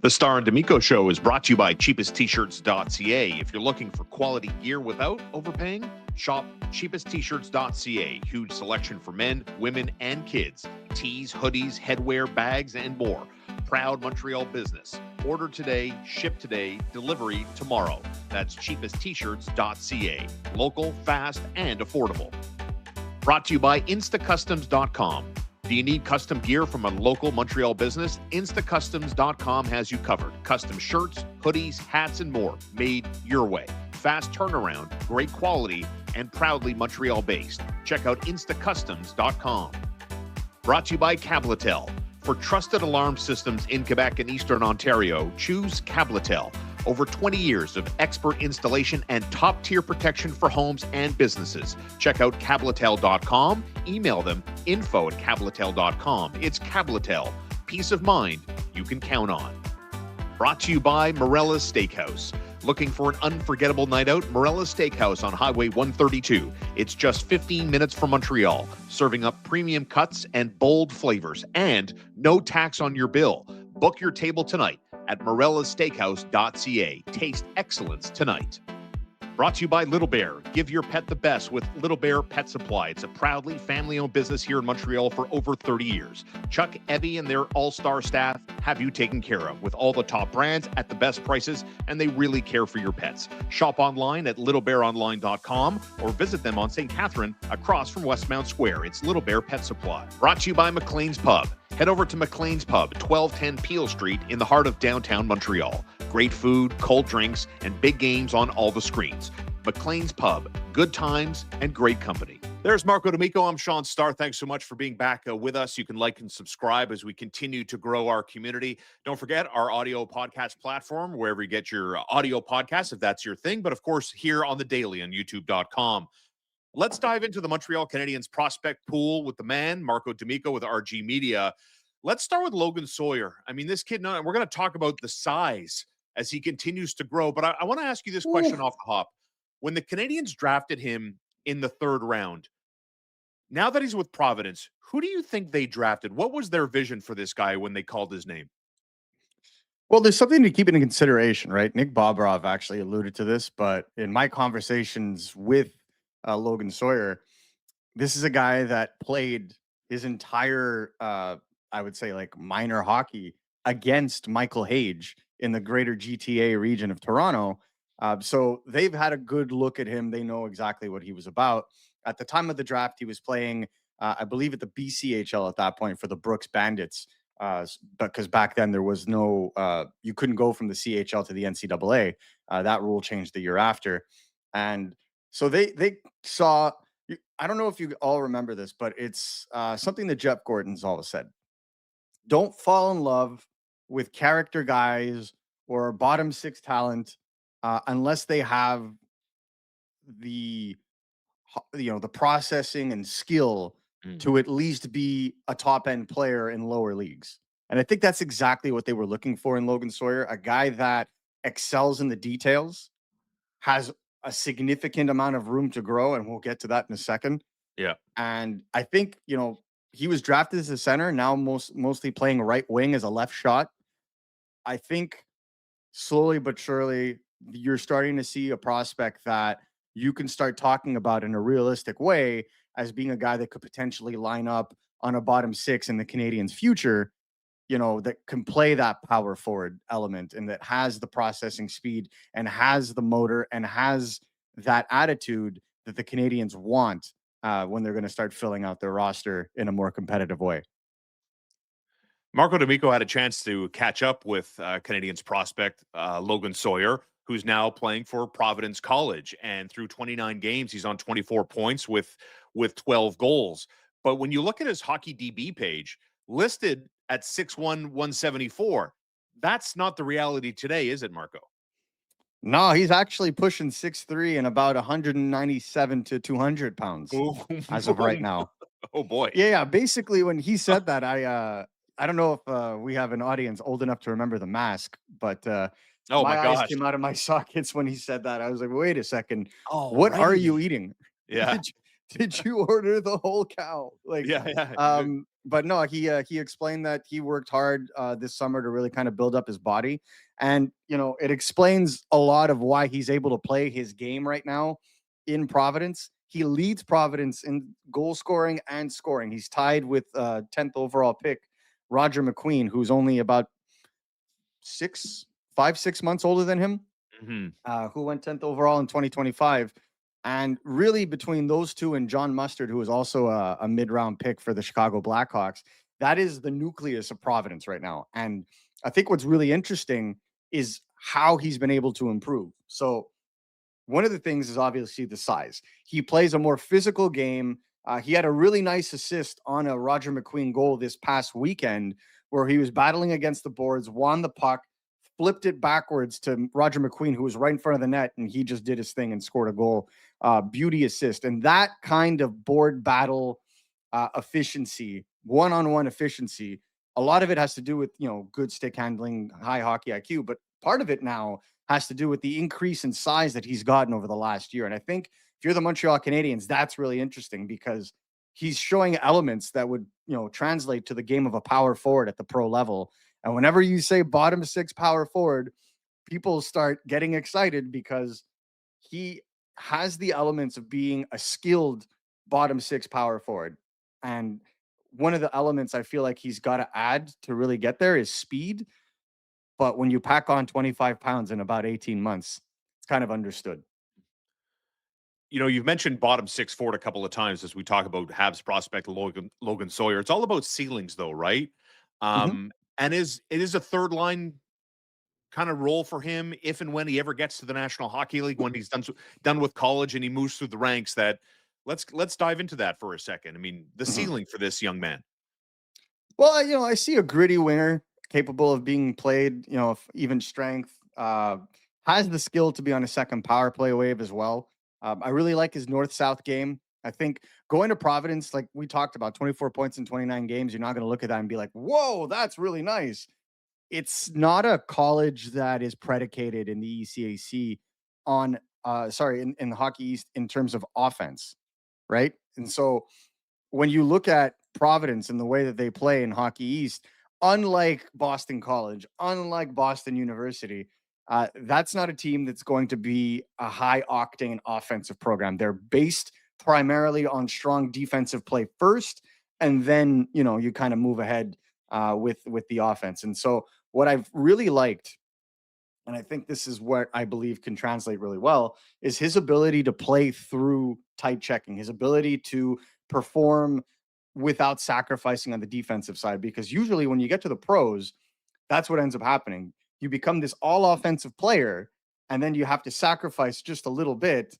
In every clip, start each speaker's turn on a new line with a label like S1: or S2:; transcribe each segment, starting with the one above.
S1: The Starr and D'Amico Show is brought to you by cheapesttshirts.ca. If you're looking for quality gear without overpaying, shop cheapesttshirts.ca. Huge selection for men, women, and kids. Tees, hoodies, headwear, bags, and more. Proud Montreal business. Order today, ship today, delivery tomorrow. That's cheapesttshirts.ca. Local, fast, and affordable. Brought to you by instacustoms.com. Do you need custom gear from a local Montreal business? Instacustoms.com has you covered. Custom shirts, hoodies, hats, and more made your way. Fast turnaround, great quality, and proudly Montreal-based. Check out instacustoms.com. Brought to you by Cabletel. For trusted alarm systems in Quebec and Eastern Ontario, choose Cabletel. Over 20 years of expert installation and top-tier protection for homes and businesses. Check out Cabletel.com. Email them info@Cabletel.com. It's Cabletel. Peace of mind you can count on. Brought to you by Morella's Steakhouse. Looking for an unforgettable night out? Morella's Steakhouse on Highway 132. It's just 15 minutes from Montreal, serving up premium cuts and bold flavors, and no tax on your bill. Book your table tonight at morellassteakhouse.ca. Taste excellence tonight. Brought to you by Little Bear. Give your pet the best with Little Bear Pet Supply. It's a proudly family-owned business here in Montreal for over 30 years. Chuck, Evie, and their all-star staff have you taken care of with all the top brands at the best prices, and they really care for your pets. Shop online at littlebearonline.com or visit them on St. Catherine across from Westmount Square. It's Little Bear Pet Supply. Brought to you by McLean's Pub. Head over to McLean's Pub, 1210 Peel Street in the heart of downtown Montreal. Great food, cold drinks, and big games on all the screens. McLean's Pub, good times and great company. There's Marco D'Amico. I'm Shaun Starr. Thanks so much for being back with us. You can like and subscribe as we continue to grow our community. Don't forget our audio podcast platform, wherever you get your audio podcasts, if that's your thing. But of course, here on the daily on youtube.com. Let's dive into the Montreal Canadiens prospect pool with the man, Marco D'Amico with RG Media. Let's start with Logan Sawyer. I mean, this kid, we're going to talk about the size as he continues to grow. But I want to ask you this question off the hop. When the Canadiens drafted him in the third round, now that he's with Providence, who do you think they drafted? What was their vision for this guy when they called his name?
S2: Well, there's something to keep into consideration, right? Nick Bobrov actually alluded to this, but in my conversations with Logan Sawyer, this is a guy that played his entire, I would say, like minor hockey against Michael Hage in the greater GTA region of Toronto. So they've had a good look at him. They know exactly what he was about. At the time of the draft, he was playing, I believe, at the BCHL at that point for the Brooks Bandits. Because back then there was no, you couldn't go from the CHL to the NCAA. That rule changed the year after. And so they saw, I don't know if you all remember this, but it's something that Jeff Gordon's always said. Don't fall in love with character guys or bottom six talent unless they have the the processing and skill to at least be a top end player in lower leagues. And I think that's exactly what they were looking for in Logan Sawyer, a guy that excels in the details, has a significant amount of room to grow, and we'll get to that in a second.
S1: Yeah.
S2: And I think, he was drafted as a center, now mostly playing right wing as a left shot. I think slowly but surely you're starting to see a prospect that you can start talking about in a realistic way as being a guy that could potentially line up on a bottom six in the Canadiens' future, that can play that power forward element and that has the processing speed and has the motor and has that attitude that the Canadiens want when they're going to start filling out their roster in a more competitive way.
S1: Marco D'Amico had a chance to catch up with Canadiens prospect Logan Sawyer, who's now playing for Providence College. And through 29 games, he's on 24 points with 12 goals. But when you look at his Hockey DB page, listed at 6'1", 174, that's not the reality today, is it, Marco?
S2: No, he's actually pushing 6'3" and about 197 to 200 pounds as of right now.
S1: Oh, boy.
S2: Yeah. Basically, when he said that, I don't know if we have an audience old enough to remember The Mask, but my eyes came out of my sockets when he said that. I was like, wait a second. What are you eating?
S1: Yeah.
S2: Did you order the whole cow? Like,
S1: yeah.
S2: but no, he explained that he worked hard this summer to really kind of build up his body, and it explains a lot of why he's able to play his game right now in Providence. He leads Providence in goal scoring and scoring. He's tied with 10th overall pick Roger McQueen, who's only about 6 months older than him,
S1: Mhm.
S2: who went 10th overall in 2025. And really, between those two and John Mustard, who was also a mid round pick for the Chicago Blackhawks, that is the nucleus of Providence right now. And I think what's really interesting is how he's been able to improve. So, one of the things is obviously the size. He plays a more physical game. He had a really nice assist on a Roger McQueen goal this past weekend where he was battling against the boards, won the puck, flipped it backwards to Roger McQueen, who was right in front of the net, and he just did his thing and scored a goal. Beauty assist. And that kind of board battle efficiency, one-on-one efficiency, a lot of it has to do with, good stick handling, high hockey IQ, but part of it now has to do with the increase in size that he's gotten over the last year. And I think if you're the Montreal Canadiens, that's really interesting because he's showing elements that would, translate to the game of a power forward at the pro level. And whenever you say bottom six power forward, people start getting excited because he has the elements of being a skilled bottom six power forward. And one of the elements I feel like he's got to add to really get there is speed. But when you pack on 25 pounds in about 18 months, it's kind of understood.
S1: You've mentioned bottom six forward a couple of times as we talk about Habs prospect Logan Sawyer. It's all about ceilings, though, right?
S2: Mhm.
S1: And it is a third line kind of role for him if and when he ever gets to the National Hockey League, when he's done with college and he moves through the ranks. That let's dive into that for a second. I mean, the
S2: Mhm.
S1: ceiling for this young man.
S2: Well, I see a gritty winger capable of being played, even strength, has the skill to be on a second power play wave as well. I really like his north south game. I think going to Providence, like we talked about, 24 points in 29 games, you're not going to look at that and be like, whoa, that's really nice. It's not a college that is predicated in the ECAC on, in the Hockey East in terms of offense, right? And so when you look at Providence and the way that they play in Hockey East, unlike Boston College, unlike Boston University, that's not a team that's going to be a high octane offensive program. They're based primarily on strong defensive play first, and then you kind of move ahead with the offense. And so, what I've really liked, and I think this is what I believe can translate really well, is his ability to play through tight checking, his ability to perform without sacrificing on the defensive side. Because usually when you get to the pros, that's what ends up happening. You become this all offensive player, and then you have to sacrifice just a little bit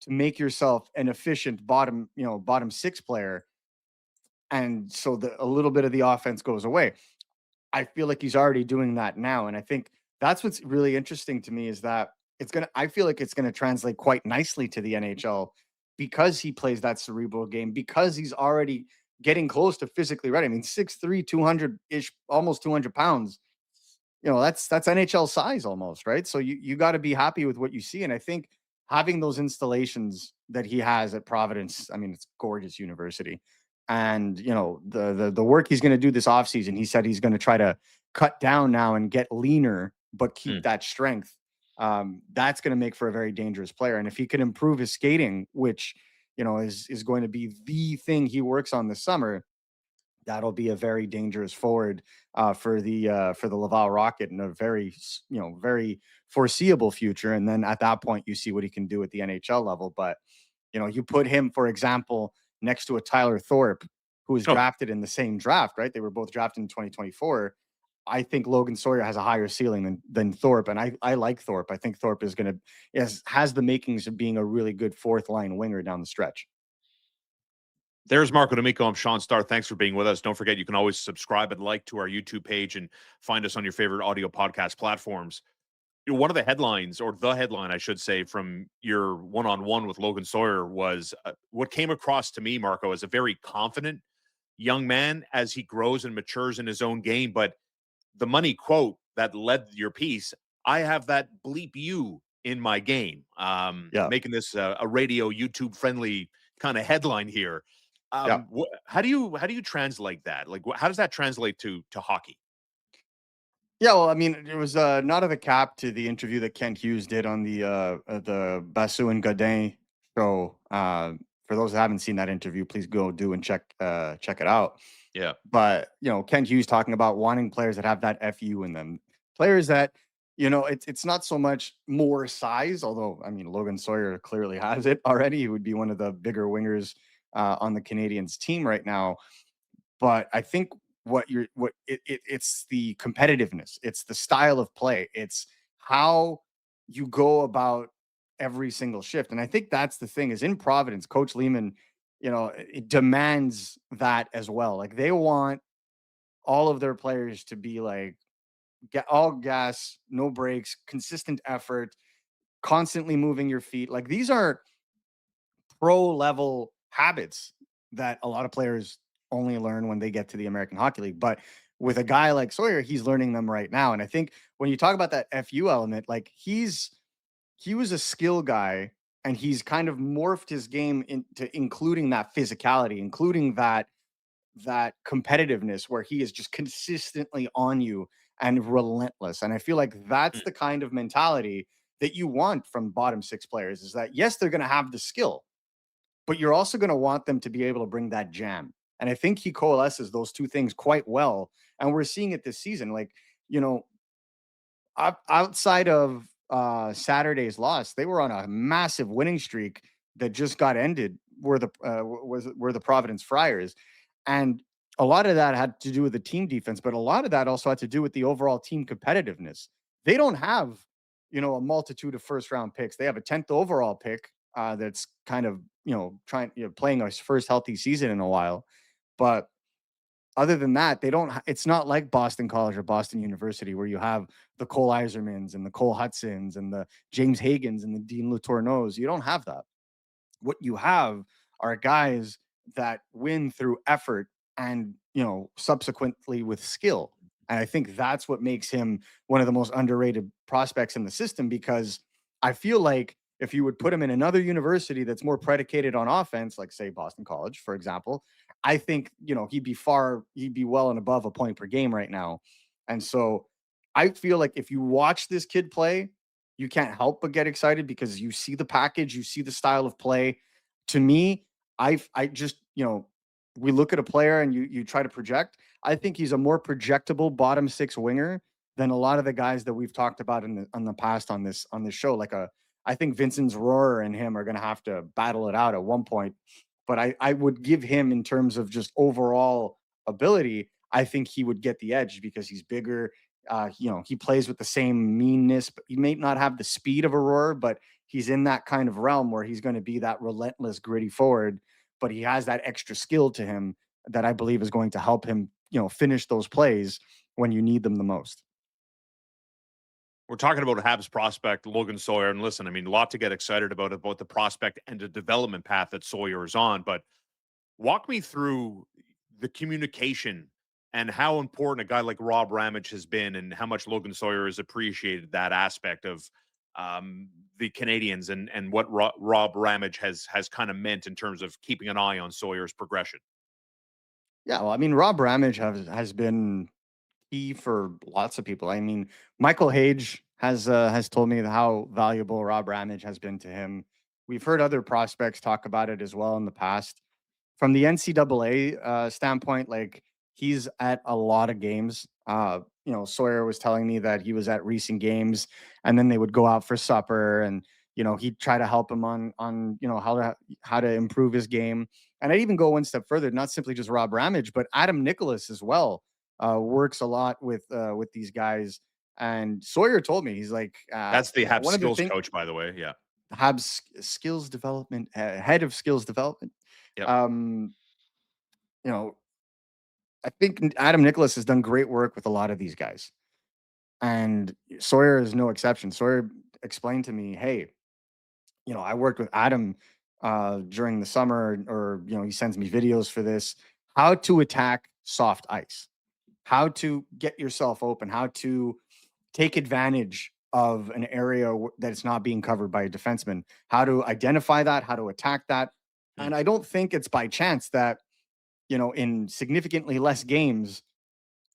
S2: to make yourself an efficient bottom six player. And so a little bit of the offense goes away. I feel like he's already doing that now. And I think that's what's really interesting to me is that I feel like it's gonna translate quite nicely to the NHL because he plays that cerebral game, because he's already getting close to physically ready. I mean, 6'3", 200-ish, almost 200 pounds. That's NHL size almost, right? So you got to be happy with what you see. And I think having those installations that he has at Providence, I mean, it's gorgeous university. And the work he's going to do this offseason, he said he's going to try to cut down now and get leaner, but keep
S1: Hmm.
S2: that strength. That's going to make for a very dangerous player. And if he can improve his skating, which is going to be the thing he works on this summer, that'll be a very dangerous forward for the Laval Rocket in a very foreseeable future. And then at that point, you see what he can do at the NHL level. But you put him, for example, next to a Tyler Thorpe, who was
S1: Oh,
S2: drafted in the same draft, right? They were both drafted in 2024. I think Logan Sawyer has a higher ceiling than Thorpe, and I like Thorpe. I think Thorpe has the makings of being a really good fourth line winger down the stretch.
S1: there's Marco D'Amico. I'm Shaun Starr. Thanks for being with us. Don't forget, you can always subscribe and like to our YouTube page and find us on your favorite audio podcast platforms. One of the headlines, or the headline, I should say, from your one-on-one with Logan Sawyer was what came across to me, Marco, as a very confident young man as he grows and matures in his own game. But the money quote that led your piece, I have that bleep you in my game,
S2: Yeah.
S1: making this a radio YouTube friendly kind of headline here.
S2: Yeah.
S1: How do you translate that? Like, how does that translate to hockey?
S2: Yeah, well, I mean, it was not of the cap to the interview that Kent Hughes did on the Basu and Godin show. For those that haven't seen that interview, please go do and check it out.
S1: Yeah.
S2: But Kent Hughes talking about wanting players that have that FU in them, players that it's not so much more size, although I mean Logan Sawyer clearly has it already. He would be one of the bigger wingers on the Canadians team right now. But I think it's the competitiveness, it's the style of play, it's how you go about every single shift. And I think that's the thing is in Providence, Coach Lehman, it demands that as well. Like they want all of their players to be like get all gas, no breaks, consistent effort, constantly moving your feet. Like these are pro level habits that a lot of players only learn when they get to the American Hockey League. But with a guy like Sawyer, he's learning them right now. And I think when you talk about that FU element, like he was a skill guy and he's kind of morphed his game into including that physicality, including that competitiveness where he is just consistently on you and relentless. And I feel like that's
S1: Mm.
S2: the kind of mentality that you want from bottom six players is that yes, they're going to have the skill, but you're also going to want them to be able to bring that jam. And I think he coalesces those two things quite well. And we're seeing it this season. Like, you know, outside of Saturday's loss, they were on a massive winning streak that just got ended. Were the Providence Friars, and a lot of that had to do with the team defense, but a lot of that also had to do with the overall team competitiveness. They don't have a multitude of first round picks. They have a 10th overall pick that's kind of playing a first healthy season in a while, but other than that, they don't. It's not like Boston College or Boston University where you have the Cole Isermans and the Cole Hudsons and the James Hagens and the Dean Letourneaus. You don't have that. What you have are guys that win through effort and subsequently with skill. And I think that's what makes him one of the most underrated prospects in the system because I feel like if you would put him in another university that's more predicated on offense, like say Boston College, for example, I think he'd be well and above a point per game right now. And so I feel like if you watch this kid play, you can't help but get excited because you see the package, you see the style of play. To me, I just, we look at a player and you try to project. I think he's a more projectable bottom six winger than a lot of the guys that we've talked about in the past on this show. I think Vincent's Roar and him are going to have to battle it out at one point. But I would give him in terms of just overall ability. I think he would get the edge because he's bigger. He plays with the same meanness, but he may not have the speed of Aurora, but he's in that kind of realm where he's going to be that relentless, gritty forward. But he has that extra skill to him that I believe is going to help him, finish those plays when you need them the most.
S1: We're talking about Habs prospect Logan Sawyer, and listen, I mean, a lot to get excited about the prospect and the development path that Sawyer is on. But walk me through the communication and how important a guy like Rob Ramage has been, and how much Logan Sawyer has appreciated that aspect of the Canadians, and what Rob Ramage has kind of meant in terms of keeping an eye on Sawyer's progression.
S2: Yeah, well, I mean, Rob Ramage has been key for lots of people. I mean, Michael Hage has told me how valuable Rob Ramage has been to him. We've heard other prospects talk about it as well in the past. From the NCAA standpoint, like he's at a lot of games. Sawyer was telling me that he was at recent games, and then they would go out for supper, and he'd try to help him on how to improve his game. And I'd even go one step further, not simply just Rob Ramage, but Adam Nicholas as well works a lot with these guys. And Sawyer told me he's like,
S1: That's the Habs
S2: one of the
S1: skills
S2: things
S1: coach, by the way. Yeah.
S2: Habs skills development head of skills development.
S1: Yep.
S2: Um, you know, I think Adam Nicholas has done great work with a lot of these guys, and Sawyer is no exception. Sawyer explained to me, "Hey, I worked with Adam during the summer, or he sends me videos for this. How to attack soft ice, how to get yourself open, how to take advantage of an area that's not being covered by a defenseman, how to identify that, how to attack that."
S1: Hmm.
S2: And I don't think it's by chance that, in significantly less games,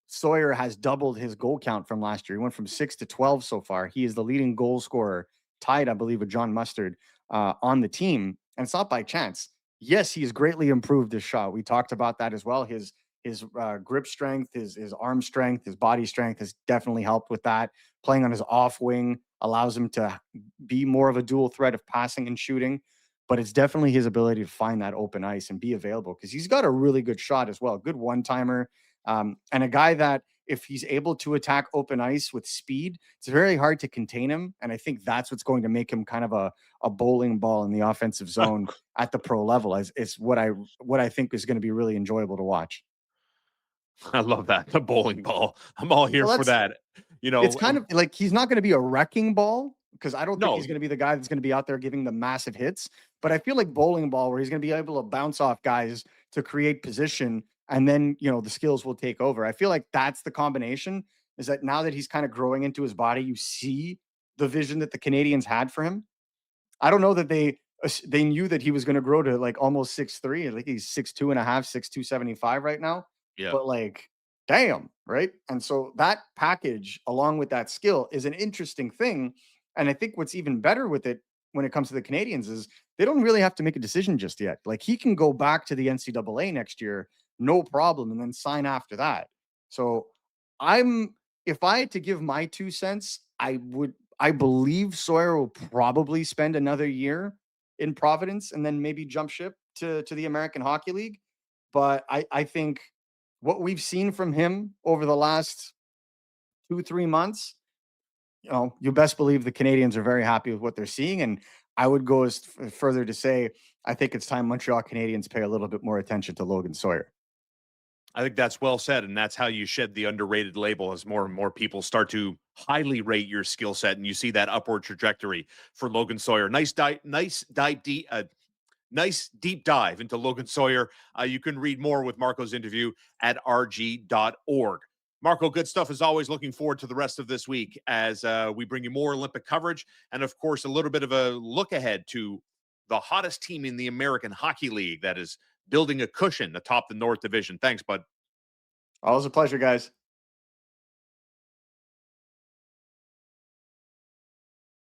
S2: Sawyer has doubled his goal count from last year. He went from 6 to 12 so far. He is the leading goal scorer, tied, I believe, with John Mustard on the team. And it's not by chance. Yes, he's greatly improved his shot. We talked about that as well. His grip strength, his arm strength, his body strength has definitely helped with that. Playing on his off wing allows him to be more of a dual threat of passing and shooting. But it's definitely his ability to find that open ice and be available because he's got a really good shot as well. Good one timer, and a guy that, if he's able to attack open ice with speed, it's very hard to contain him. And I think that's what's going to make him kind of a bowling ball in the offensive zone at the pro level. Is what I think is going to be really enjoyable to watch.
S1: I love that. The bowling ball. I'm all here
S2: Well,
S1: for
S2: that's
S1: that.
S2: it's kind of like he's not going to be a wrecking ball because I don't think
S1: No,
S2: he's going to be the guy that's going to be out there giving the massive hits. But I feel like bowling ball, where he's going to be able to bounce off guys to create position, and then the skills will take over. I feel like that's the combination. Is that now that he's kind of growing into his body, you see the vision that the Canadians had for him. I don't know that they knew that he was going to grow to like almost 6'3". Like he's 6'2" and a half, 6'2", 75" right now.
S1: yeah.
S2: But like, damn, right? And so that package, along with that skill, is an interesting thing. And I think what's even better with it when it comes to the Canadians is they don't really have to make a decision just yet. Like he can go back to the NCAA next year, no problem, and then sign after that. So I'm if I had to give my 2 cents, I believe Sawyer will probably spend another year in Providence and then maybe jump ship to the American Hockey League. But I think what we've seen from him over the last 2 3 months, you best believe the Canadians are very happy with what they're seeing. And I would go further to say I think it's time Montreal Canadiens pay a little bit more attention to Logan Sawyer.
S1: I think that's well said, and that's how you shed the underrated label as more and more people start to highly rate your skill set, and you see that upward trajectory for Logan Sawyer. Nice deep dive into Logan Sawyer. You can read more with Marco's interview at rg.org. Marco, good stuff as always. Looking forward to the rest of this week as we bring you more Olympic coverage and, of course, a little bit of a look ahead to the hottest team in the American Hockey League that is building a cushion atop the North Division. Thanks, bud.
S2: Always a pleasure, guys.